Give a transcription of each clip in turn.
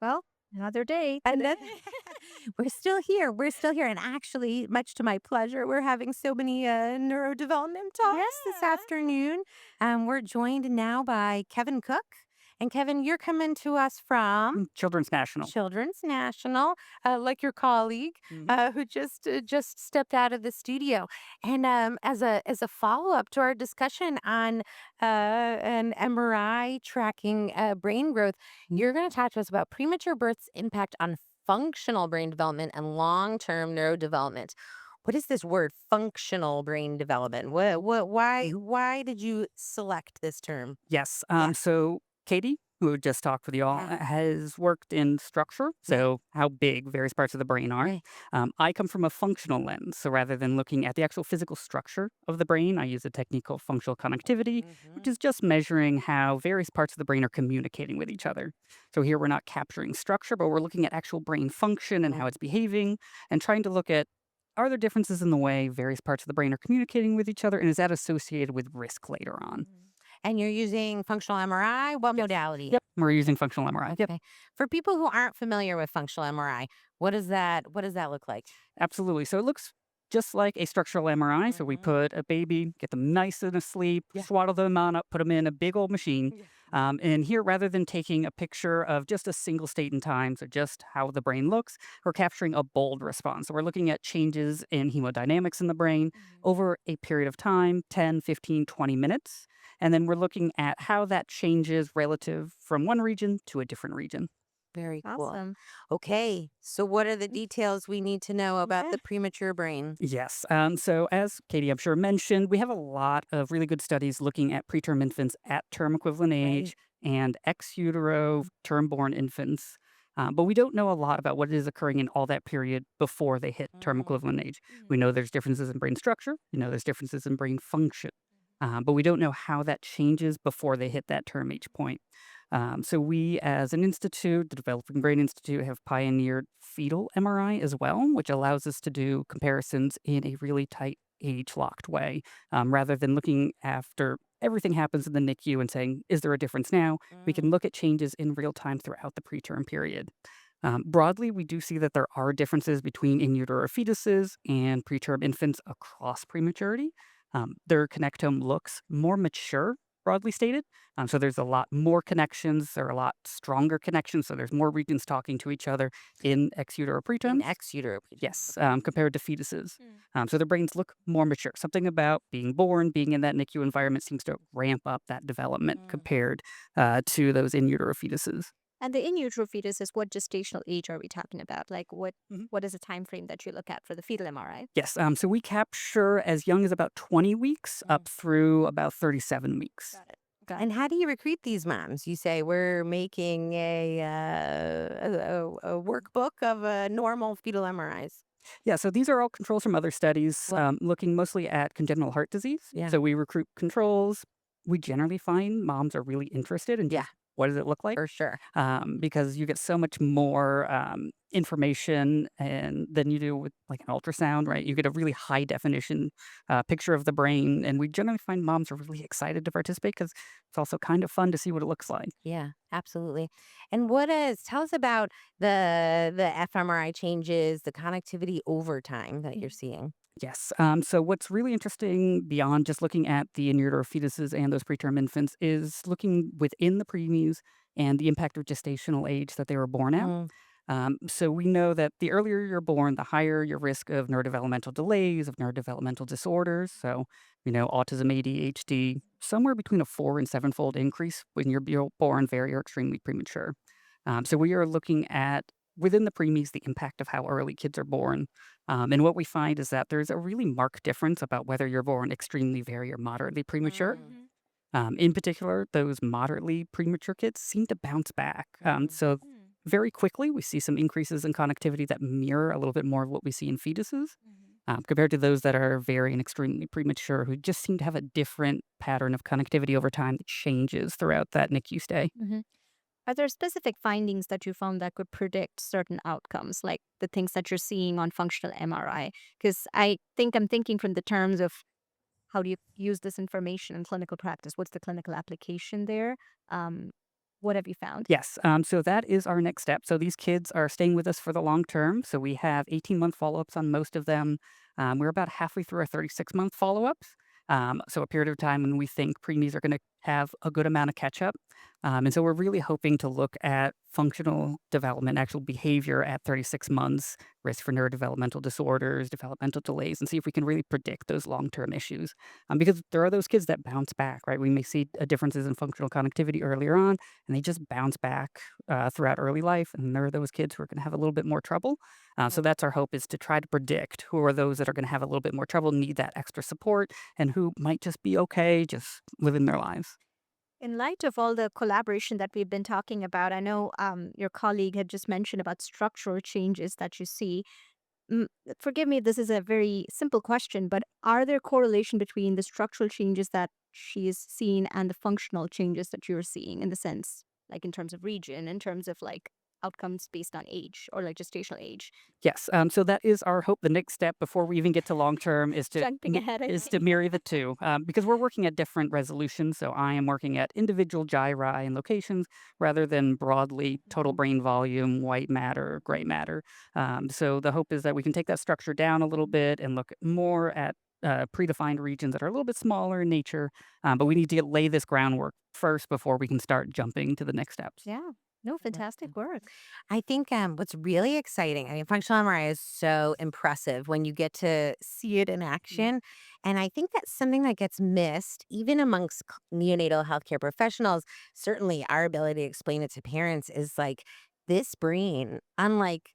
Well, another day And today. then we're still here. We're still here. And actually, much to my pleasure, we're having so many neurodevelopmental guests this Yeah. afternoon. We're joined now by Kevin Cook. And Kevin, you're coming to us from Children's National. Children's National, like your colleague Mhm. who just stepped out of the studio. And as a follow up to our discussion on an MRI tracking brain growth, you're going to talk to us about premature birth's impact on functional brain development and long term neurodevelopment. What is this word, functional brain development? Why did you select this term? Yes. Yeah. So Katie, who just talked with y'all, Yeah. has worked in structure, Yeah. so how big various parts of the brain are. Right. I come from a functional lens, so rather than looking at the actual physical structure of the brain, I use a technique called functional connectivity, which Hmm. is just measuring how various parts of the brain are communicating with each other. So here we're not capturing structure, but we're looking at actual brain function and how it's behaving, and trying to look at, are there differences in the way various parts of the brain are communicating with each other, and is that associated with risk later on? And you're using functional MRI? What Yes. modality? Yep, we're using functional MRI. Yep, Okay. For people who aren't familiar with functional MRI, what does that look like? absolutely. So it looks just like a structural MRI. So we Hmm. put a baby, get them nice and asleep, Yeah. swaddle them on up, put them in a big old machine. Yeah. And here, rather than taking a picture of just a single state in time, so just how the brain looks, we're capturing a bold response. So we're looking at changes in hemodynamics in the brain Mhm. over a period of time, 10, 15, 20 minutes. And then we're looking at how that changes relative from one region to a different region. Very cool. Awesome. Okay. So, what are the details we need to know about Yeah. the premature brain? Yes. So, as Katie, I'm sure, mentioned, we have a lot of really good studies looking at preterm infants at term equivalent Right. age and ex utero term born infants. But we don't know a lot about what is occurring in all that period before they hit term Mm. equivalent age. We Mhm. know there's differences in brain structure, we know there's differences in brain function, but we don't know how that changes before they hit that term age point. So we, as an institute, the Developing Brain Institute, have pioneered fetal MRI as well, which allows us to do comparisons in a really tight age-locked way, rather than looking after everything happens in the NICU and saying, "Is there a difference now?" We can Mm. look at changes in real time throughout the preterm period. Broadly, we do see that there are differences between in utero fetuses and preterm infants across prematurity. Their connectome looks more mature, broadly stated. So there's a lot more connections. There are a lot stronger connections. So there's more regions talking to each other in ex utero In preterms. ex utero. Yes, Okay. compared to fetuses. Mm. So their brains look more mature. Something about being born, being in that NICU environment seems to ramp up that development Mhm. compared to those in utero fetuses. And the in utero fetus is what gestational age are we talking about? Like what is the time frame that you look at for the fetal MRI? Yes, so we capture as young as about 20 weeks Mm. up through about 37 weeks. Got it. Got And it. how do you recruit these moms? You say we're making a workbook of normal fetal MRIs. Yeah, so these are all controls from other studies Well, looking mostly at congenital heart disease. yeah. So we recruit controls. We generally find moms are really interested in Yeah, just what does it look like? for sure. Because you get so much more information and than you do with like an ultrasound, right? You get a really high definition picture of the brain, and we generally find moms are really excited to participate because it's also kind of fun to see what it looks like. Yeah, absolutely. And tell us about the fMRI changes, the connectivity over time that you're seeing. Yes. So what's really interesting beyond just looking at the in utero fetuses and those preterm infants is looking within the preemies and the impact of gestational age that they were born at. Mm. So we know that the earlier you're born, the higher your risk of neurodevelopmental delays, of neurodevelopmental disorders. So, autism, ADHD, somewhere between a 4 and 7-fold increase when you're born very or extremely premature. So we are looking at within the preemies the impact of how early kids are born. And what we find is that there's a really marked difference about whether you're born extremely, very, or moderately premature. Mm. Mhm. In particular, those moderately premature kids seem to bounce back. Mm. So Mm. very quickly, we see some increases in connectivity that mirror a little bit more of what we see in fetuses, Mhm. compared to those that are very and extremely premature, who just seem to have a different pattern of connectivity over time that changes throughout that NICU stay. Mhm. Are there specific findings that you found that could predict certain outcomes, like the things that you're seeing on functional MRI? Because I think I'm thinking from the terms of how do you use this information in clinical practice? What's the clinical application there? Um, What have you found? Yes, so that is our next step. So these kids are staying with us for the long term. So we have 18-month follow-ups on most of them. We're about halfway through our 36-month follow-ups. So a period of time when we think preemies are going to have a good amount of catch up. And so we're really hoping to look at functional development, actual behavior at 36 months, risk for neurodevelopmental disorders, developmental delays, and see if we can really predict those long-term issues. Because there are those kids that bounce back, right? We may see differences in functional connectivity earlier on, and they just bounce back throughout early life. And there are those kids who are going to have a little bit more trouble. So that's our hope, is to try to predict who are those that are going to have a little bit more trouble, need that extra support, and who might just be okay, just living their lives. In light of all the collaboration that we've been talking about, I know your colleague had just mentioned about structural changes that you see. Mm, Forgive me if this is a very simple question, but are there correlation between the structural changes that she is seeing and the functional changes that you're seeing in the sense, like in terms of region, in terms of like outcomes based on age or like gestational age? Yes, so that is our hope. The next step before we even get to long term is to Jumping ahead, I is to think. marry the two, because we're working at different resolutions. So I am working at individual gyri and locations rather than broadly total brain volume, white matter, gray matter. So the hope is that we can take that structure down a little bit and look more at predefined regions that are a little bit smaller in nature. But we need to lay this groundwork first before we can start jumping to the next steps. Yeah. No, fantastic work. I think what's really exciting, I mean, functional MRI is so impressive when you get to see it in Mm. action. And I think that's something that gets missed, even amongst neonatal healthcare professionals. Certainly, our ability to explain it to parents is like this brain, unlike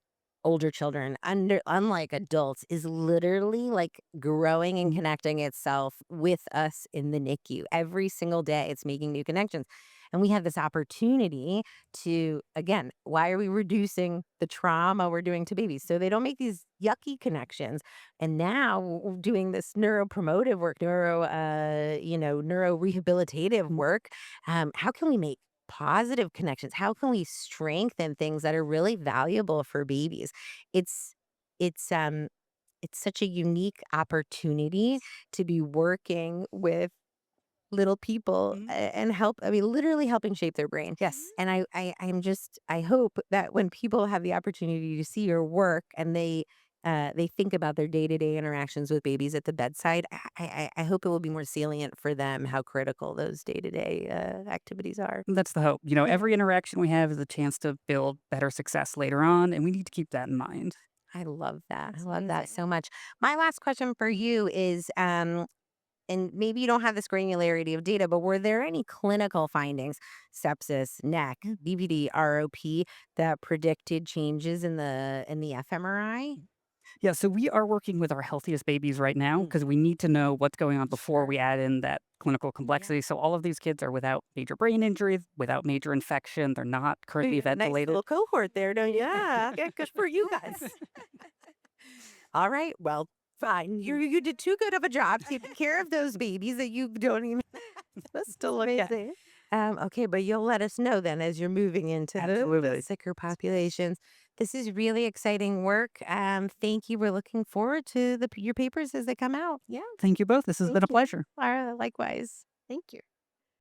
older children, unlike adults, is literally like growing and connecting itself with us in the NICU. Every single day, it's making new connections. And we have this opportunity to, again, why are we reducing the trauma we're doing to babies so they don't make these yucky connections? And now we're doing this neuropromotive work, neuro rehabilitative work. How can we make positive connections? How can we strengthen things that are really valuable for babies? It's it's um it's such a unique opportunity to be working with little people Mhm. and help, I mean, literally helping shape their brain. Yes. And I hope that when people have the opportunity to see your work and they think about their day-to-day interactions with babies at the bedside, I hope it will be more salient for them how critical those day-to-day activities are. That's the hope. Every interaction we have is a chance to build better success later on, and we need to keep that in mind. I love that. I That's love that amazing. so much. My last question for you is and maybe you don't have this granularity of data, but were there any clinical findings, sepsis, neck, BVD, ROP, that predicted changes in the fMRI? Yeah, so we are working with our healthiest babies right now Mm, because we need to know what's going on before sure. we add in that clinical Yeah. complexity. So all of these kids are without major brain injury, without major infection. They're not So you currently got a nice ventilated. little cohort there, don't you? Yeah. Yeah, good for you guys. All right. Well, fine. You did too good of a job taking care of those babies that you don't even us to It's look at. amazing. Okay, but you'll let us know then as you're moving into the Absolutely. sicker populations. This is really exciting work. Thank you. We're looking forward to your papers as they come out. Yeah. Thank you both. This has Thank been a you. pleasure. Likewise. Thank you.